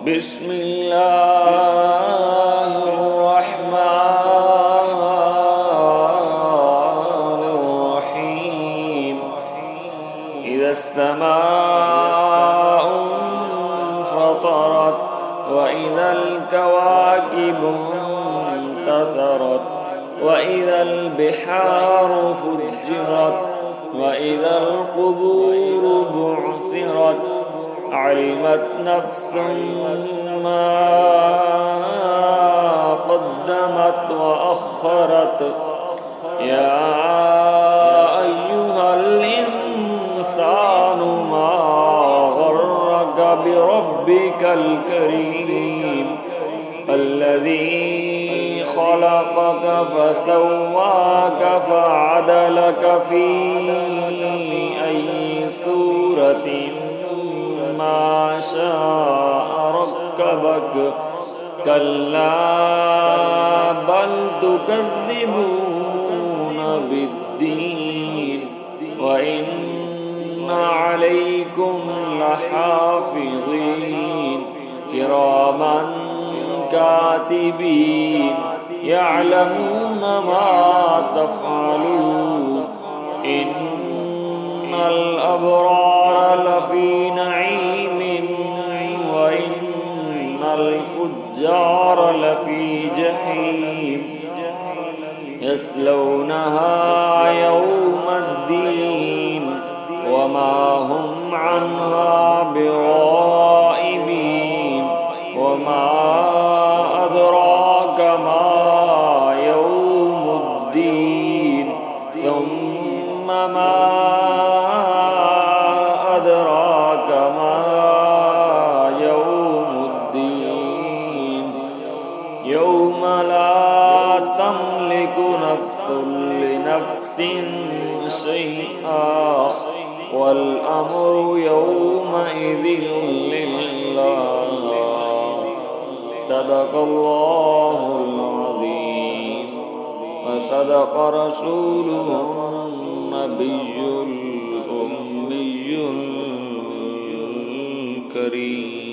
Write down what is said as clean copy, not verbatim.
بسم الله الرحمن الرحيم إذا السماء انفطرت وإذا الكواكب انتثرت وإذا البحار فجرت وإذا القبور بعثرت علمت نفس ما قدمت وأخرت يا أيها الإنسان ما غرك بربك الكريم الذي خلقك فسواك فعدلك في أي سورة ما شاء ركبك كلا بل تكذبون بالدين وإن عليكم لحافظين كراما كاتبين يعلمون ما تفعلون إن الأبرار لفي نعيم وإن الفجار لفي جحيم يصلونها يوم الدين وما هم عنها بغائبين وما أدراك ما يوم الدين ثم ما أدراك ما يوم الدين يوم لا تملك نفس لنفس شيئا والأمر يومئذ لله صدق الله العظيم وصدق رسوله النبي الأمي الكريم.